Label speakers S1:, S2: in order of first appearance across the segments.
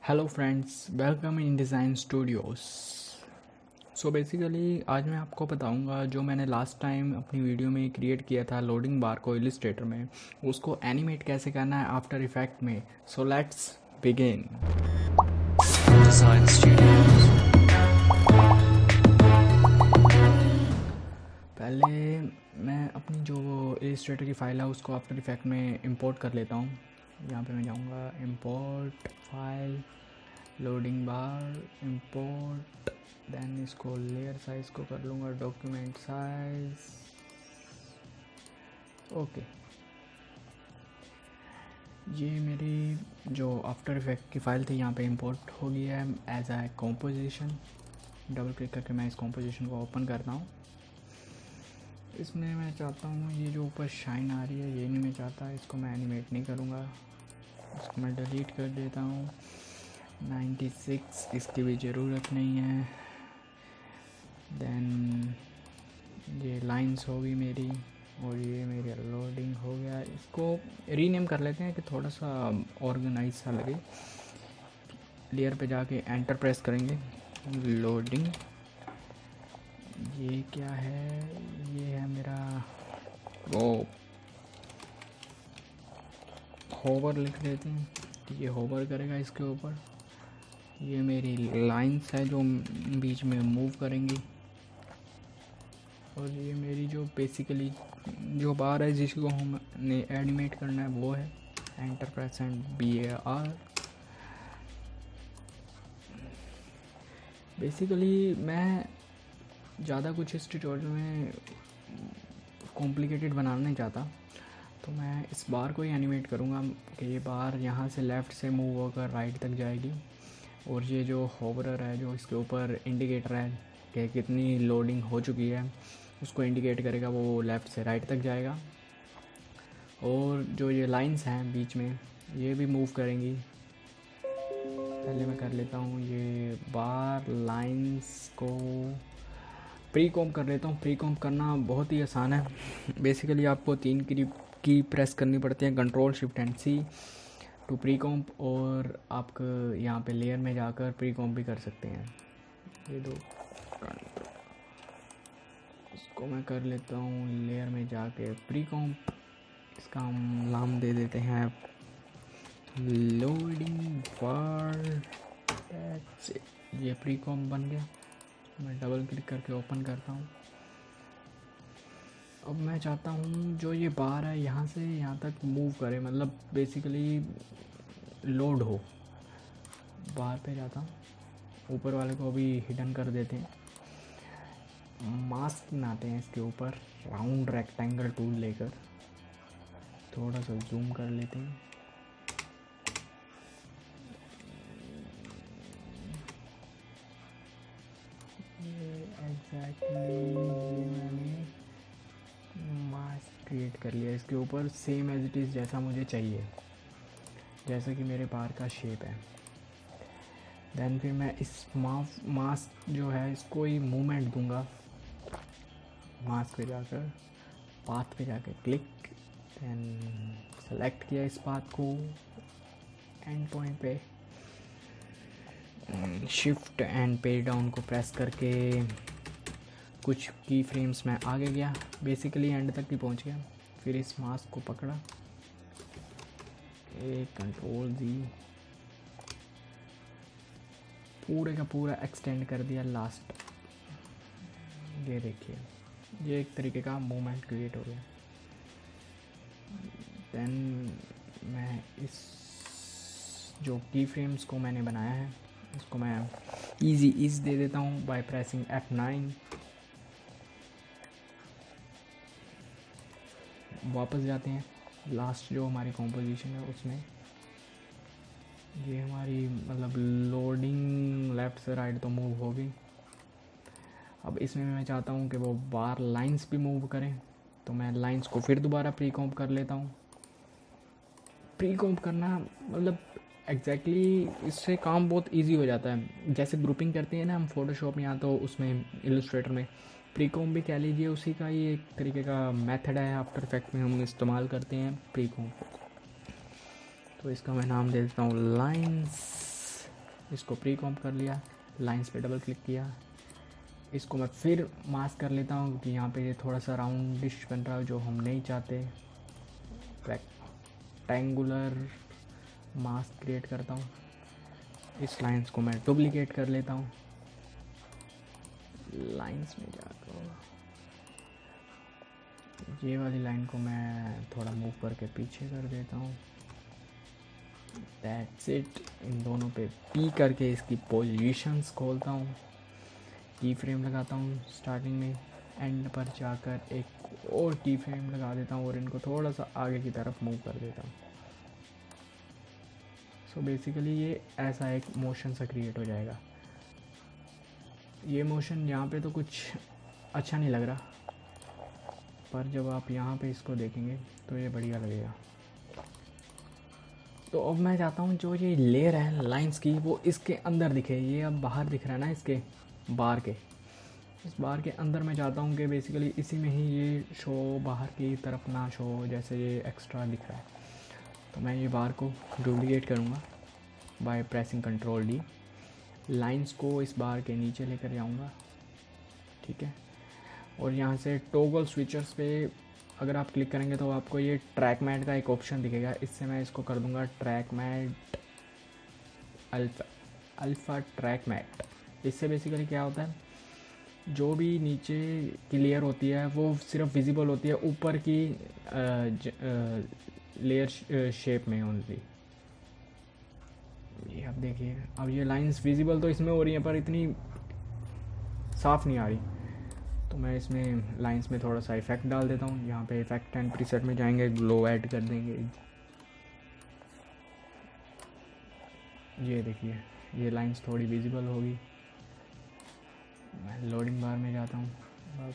S1: Hello friends, welcome in design Studios. So basically आज मैं आपको बताऊंगा जो मैंने लास्ट टाइम अपनी वीडियो में क्रिएट किया था लोडिंग बार को इलिस्ट्रेटर में, उसको एनिमेट कैसे करना है आफ्टर इफेक्ट में। So let's begin. Design studios. पहले मैं अपनी जो इलिस्ट्रेटर की फ़ाइल है उसको आफ्टर इफेक्ट में इंपोर्ट कर लेता हूँ। यहाँ पे मैं जाऊँगा इंपोर्ट फाइल, लोडिंग बार, इंपोर्ट, देन इसको लेयर साइज़ को कर लूँगा डॉक्यूमेंट साइज़। ओके, ये मेरी जो आफ्टर इफेक्ट की फ़ाइल थी यहाँ पे इंपोर्ट हो गई है as a composition. Double click करके मैं इस कॉम्पोजिशन को ओपन करता हूँ। इसमें मैं चाहता हूँ ये जो ऊपर शाइन आ रही है ये नहीं मैं चाहता, इसको मैं एनिमेट नहीं करूँगा, इसको मैं डिलीट कर देता हूँ। 96 इसकी भी ज़रूरत नहीं है। देन ये लाइंस होगी मेरी और ये मेरी लोडिंग हो गया। इसको रीनेम कर लेते हैं कि थोड़ा सा ऑर्गेनाइज सा लगे। लेयर पे जाके एंटर प्रेस करेंगे, लोडिंग। ये क्या है? ये है मेरा वो होवर, लिख देते हैं कि ये होवर करेगा इसके ऊपर। ये मेरी लाइंस है जो बीच में मूव करेंगी और ये मेरी जो बेसिकली जो बार है जिसको हमने एनिमेट करना है वो है enter press and BAR। Basically मैं ज़्यादा कुछ इस ट्यूटोरियल में कॉम्प्लिकेटेड बनाना नहीं चाहता, तो मैं इस बार को ही एनिमेट करूँगा कि ये बार यहाँ से लेफ़्ट से मूव होकर राइट तक जाएगी और ये जो होवरर है जो इसके ऊपर इंडिकेटर है कि कितनी लोडिंग हो चुकी है उसको इंडिकेट करेगा, वो लेफ़्ट से राइट तक जाएगा। और जो ये लाइंस हैं बीच में ये भी मूव करेंगी। पहले मैं कर लेता हूँ ये बार लाइंस को प्री कॉम्प कर लेता हूँ। प्री कॉम्प करना बहुत ही आसान है। बेसिकली आपको 3 की प्रेस करनी पड़ती है, control shift and C to pre comp, और आप यहाँ पे लेयर में जाकर प्री कॉम्प भी कर सकते हैं। ये दो इसको मैं कर लेता हूँ लेयर में जाके प्री कॉम्प। इसका हम नाम दे देते हैं लोडिंग बार। ये प्री कॉम्प बन गया। मैं डबल क्लिक करके ओपन करता हूँ। अब मैं चाहता हूँ जो ये बार है यहाँ से यहाँ तक मूव करे, मतलब बेसिकली लोड हो। बार पे जाता हूँ, ऊपर वाले को भी हिडन कर देते हैं। मास्क बनाते हैं इसके ऊपर, राउंड रेक्टेंगल टूल लेकर थोड़ा सा जूम कर लेते हैं। मैंने मास्क क्रिएट कर लिया इसके ऊपर, सेम एज इट इज़ जैसा मुझे चाहिए, जैसा कि मेरे बार का शेप है। देन फिर मैं इस मास्क जो है इसको ही मूवमेंट दूंगा। मास्क पे जाकर पाथ पे जाकर क्लिक, देन सेलेक्ट किया इस पाथ को, एंड पॉइंट पे शिफ्ट एंड पे डाउन को प्रेस करके कुछ की फ्रेम्स में आगे गया, बेसिकली एंड तक ही पहुंच गया। फिर इस मास्क को पकड़ा, कंट्रोल Z, पूरे का पूरा एक्सटेंड कर दिया लास्ट। ये देखिए ये एक तरीके का मूवमेंट क्रिएट हो गया। देन मैं इस जो की फ्रेम्स को मैंने बनाया है इसको मैं इजी इज दे देता हूँ बाय प्रेसिंग F9। वापस जाते हैं लास्ट जो हमारी कॉम्पोजिशन है उसमें। ये हमारी मतलब लोडिंग लेफ़्ट से राइट तो मूव हो गई। अब इसमें मैं चाहता हूँ कि वो बार लाइंस भी मूव करें, तो मैं लाइंस को फिर दोबारा प्री कॉम्प कर लेता हूँ। प्री कॉम्प करना मतलब एग्जैक्टली इससे काम बहुत इजी हो जाता है। जैसे ग्रुपिंग करते हैं ना हम फोटोशॉप में या तो उसमें इलस्ट्रेटर में, प्री कॉम्प भी कह लीजिए उसी का ही एक तरीके का मेथड है। आफ्टर इफेक्ट में हम इस्तेमाल करते हैं प्री कॉम्प। तो इसका मैं नाम दे देता हूँ लाइंस इसको प्री कॉम्प कर लिया, लाइंस पे डबल क्लिक किया, इसको मैं फिर मास्क कर लेता हूँ क्योंकि यहाँ पे ये थोड़ा सा राउंडिश बन रहा है जो हम नहीं चाहते। रेक्टेंगुलर मास्क क्रिएट करता हूँ, इस लाइंस को मैं डुप्लीकेट कर लेता हूँ, लाइंस में जाकर ये वाली लाइन को मैं थोड़ा मूव करके पीछे कर देता हूँ। That's it. इन दोनों पे पी करके इसकी पोजीशंस खोलता हूँ, की फ्रेम लगाता हूँ स्टार्टिंग में, एंड पर जाकर एक और की फ्रेम लगा देता हूँ और इनको थोड़ा सा आगे की तरफ मूव कर देता हूँ। सो बेसिकली ये ऐसा एक मोशन सा क्रिएट हो जाएगा। ये मोशन यहाँ पे तो कुछ अच्छा नहीं लग रहा, पर जब आप यहाँ पे इसको देखेंगे तो ये बढ़िया लगेगा। तो अब मैं चाहता हूँ जो ये लेयर है लाइंस की वो इसके अंदर दिखे। ये अब बाहर दिख रहा है ना, इसके बार के, इस बार के अंदर मैं चाहता हूँ कि बेसिकली इसी में ही ये शो, बाहर की तरफ ना शो जैसे ये एक्स्ट्रा दिख रहा है। तो मैं ये बार को डुप्लीकेट करूँगा by pressing control D, lines को इस बार के नीचे लेकर जाऊँगा, ठीक है। और यहाँ से टॉगल स्विचर्स पे अगर आप क्लिक करेंगे तो आपको ये ट्रैक मैट का एक ऑप्शन दिखेगा। इससे मैं इसको कर दूँगा track matte alpha track matte. इससे बेसिकली क्या होता है, जो भी नीचे की लेयर होती है वो सिर्फ विजिबल होती है ऊपर की लेयर शेप में ओनली। ये आप देखिए, अब ये लाइंस विजिबल तो इसमें हो रही हैं पर इतनी साफ नहीं आ रही, तो मैं इसमें लाइंस में थोड़ा सा इफेक्ट डाल देता हूँ। यहाँ पे इफेक्ट एंड प्रीसेट में जाएंगे, ग्लो ऐड कर देंगे। ये देखिए ये लाइंस थोड़ी विजिबल होगी। मैं लोडिंग बार में जाता हूँ, आप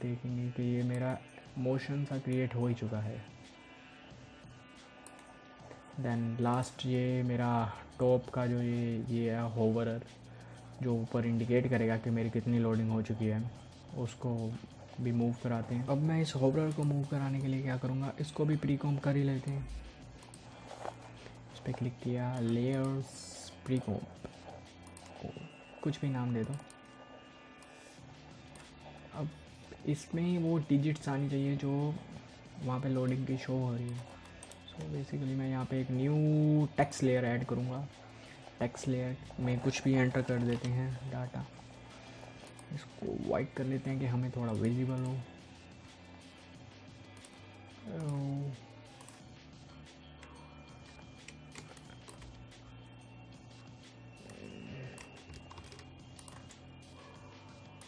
S1: देखेंगे कि ये मेरा मोशन सा क्रिएट हो ही चुका है। देन लास्ट ये मेरा टॉप का जो ये है होवरर, जो ऊपर इंडिकेट करेगा कि मेरी कितनी लोडिंग हो चुकी है, उसको भी मूव कराते हैं। अब मैं इस होवरर को मूव कराने के लिए क्या करूँगा, इसको भी प्री कॉम्प कर ही लेते हैं। इस पर क्लिक किया, लेयर्स, प्री कॉम्प, कुछ भी नाम दे दो। अब इसमें वो डिजिट्स आनी चाहिए जो वहाँ पे लोडिंग की शो हो रही है। सो बेसिकली मैं यहाँ पे एक न्यू टेक्स्ट लेयर ऐड करूँगा। टेक्स्ट लेयर में कुछ भी एंटर कर देते हैं डाटा, इसको वाइट कर लेते हैं कि हमें थोड़ा विजिबल हो।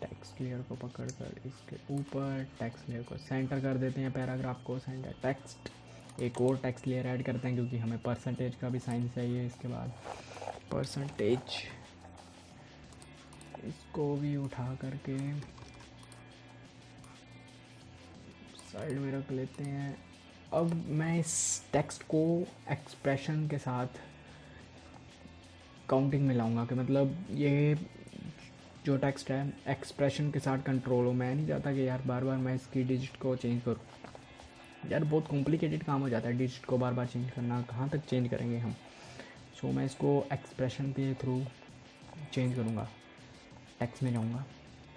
S1: टेक्स्ट लेयर को पकड़कर इसके ऊपर टेक्स्ट लेयर को सेंटर कर देते हैं, पैराग्राफ को सेंटर। टेक्स्ट एक और टेक्स्ट लेयर ऐड करते हैं क्योंकि हमें परसेंटेज का भी साइन चाहिए। इसके बाद परसेंटेज, इसको भी उठा करके साइड में रख लेते हैं। अब मैं इस टेक्स्ट को एक्सप्रेशन के साथ काउंटिंग में लाऊंगा कि मतलब ये जो टेक्स्ट है एक्सप्रेशन के साथ कंट्रोल हो। मैं नहीं चाहता कि यार बार बार मैं इसकी डिजिट को चेंज करूँ, यार बहुत कॉम्प्लिकेटेड काम हो जाता है डिजिट को बार बार चेंज करना, कहाँ तक चेंज करेंगे हम। सो मैं इसको एक्सप्रेशन के थ्रू चेंज करूँगा। टेक्स्ट में जाऊँगा,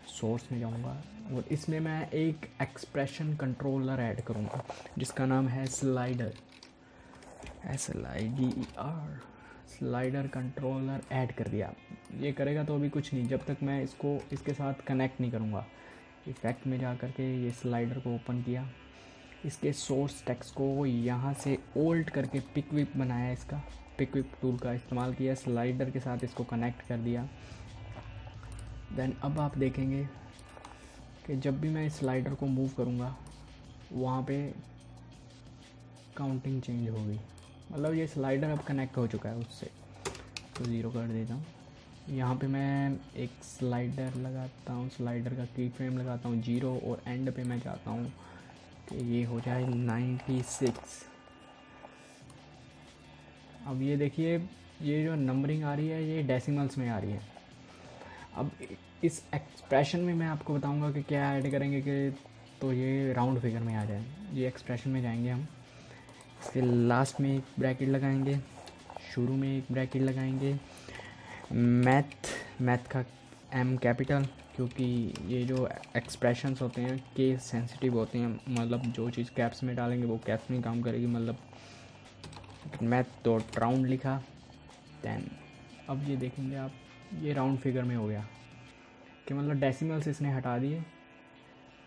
S1: सोर्स में जाऊँगा और इसमें मैं एक एक्सप्रेशन कंट्रोलर ऐड करूँगा जिसका नाम है slider, SLIDER, slider controller add कर दिया। ये करेगा तो अभी कुछ नहीं जब तक मैं इसको इसके साथ कनेक्ट नहीं करूँगा। इफेक्ट में जा कर के ये स्लाइडर को ओपन किया, इसके सोर्स टेक्स्ट को यहाँ से ओल्ट करके पिकविप बनाया, इसका पिकविप टूल का इस्तेमाल किया, स्लाइडर के साथ इसको कनेक्ट कर दिया। देन अब आप देखेंगे कि जब भी मैं इस स्लाइडर को मूव करूँगा वहाँ पे काउंटिंग चेंज होगी, मतलब ये स्लाइडर अब कनेक्ट हो चुका है उससे। तो 0 कर देता हूँ। यहाँ पे मैं एक स्लाइडर लगाता हूँ, स्लाइडर का की फ्रेम लगाता हूँ 0 और एंड पे मैं चाहता हूँ कि ये हो जाए 96। अब ये देखिए ये जो नंबरिंग आ रही है ये डेसिमल्स में आ रही है। अब इस एक्सप्रेशन में मैं आपको बताऊंगा कि क्या ऐड करेंगे कि तो ये राउंड फिगर में आ जाए। ये एक्सप्रेशन में जाएंगे हम, इसके लास्ट में एक ब्रैकेट लगाएंगे, शुरू में एक ब्रैकेट लगाएंगे मैथ का एम कैपिटल, क्योंकि ये जो एक्सप्रेशंस होते हैं केस सेंसिटिव होते हैं, मतलब जो चीज़ कैप्स में डालेंगे वो कैप्स में काम करेगी, मतलब मैथ डॉट राउंड लिखा। दैन अब ये देखेंगे आप, ये राउंड फिगर में हो गया कि मतलब डेसिमल्स इसने हटा दिए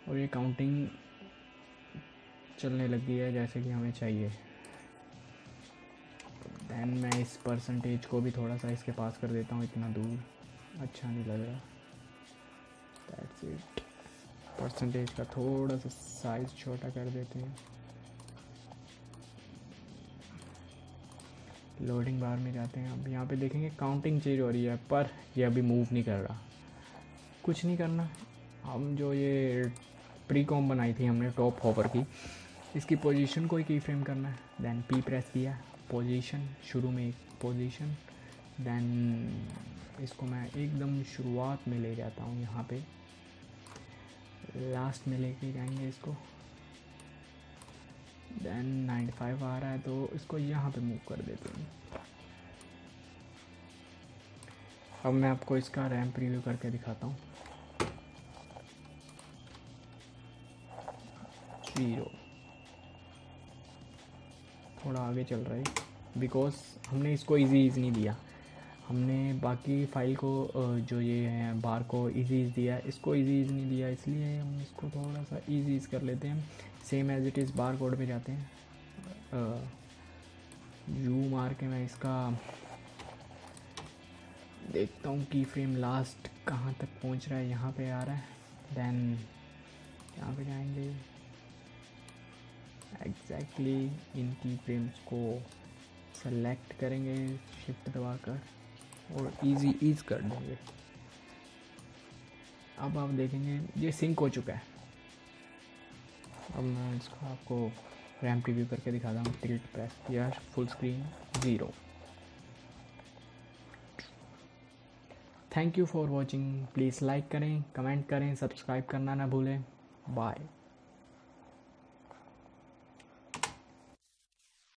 S1: और ये काउंटिंग चलने लग गई है जैसे कि हमें चाहिए। दैन मैं इस परसेंटेज को भी थोड़ा सा इसके पास कर देता हूँ, इतना दूर अच्छा नहीं लग रहा। That's it. परसेंटेज का थोड़ा सा साइज़ छोटा कर देते हैं। लोडिंग बार में जाते हैं। अब यहाँ पे देखेंगे काउंटिंग चेंज हो रही है, पर ये अभी मूव नहीं कर रहा। कुछ नहीं करना, हम जो ये प्री कॉम बनाई थी हमने टॉप हॉपर की, इसकी पोजीशन को ही की फ्रेम करना है। दैन पी प्रेस किया, पोजीशन शुरू में एक पोजीशन, दैन इसको मैं एकदम शुरुआत में ले जाता हूँ, यहाँ पे लास्ट में लेके जाएंगे इसको। दैन 95 आ रहा है तो इसको यहाँ पे मूव कर देते हैं। अब मैं आपको इसका रैम प्रीव्यू करके दिखाता हूँ। 0 थोड़ा आगे चल रहा है बिकॉज हमने इसको इजी नहीं दिया, हमने बाकी फाइल को जो ये है बार को इजी दिया, इसको इजी नहीं दिया, इसलिए हम इसको थोड़ा सा इजी कर लेते हैं। Same as it is bar code में जाते हैं, यू मार के मैं इसका देखता हूँ की फ्रेम लास्ट कहाँ तक पहुँच रहा है, यहाँ पे आ रहा है। दैन यहाँ पे जाएंगे, एग्जैक्टली इन की फ्रेम्स को सेलेक्ट करेंगे शिफ्ट दबाकर और ईज कर देंगे। अब आप देखेंगे ये सिंक हो चुका है। अब मैं इसको आपको रैम प्रीव्यू करके दिखाता हूँ। टिल्ट प्रेस किया, full screen 0। Thank you for watching. Please like करें, कमेंट करें, सब्सक्राइब करना ना भूलें। बाय।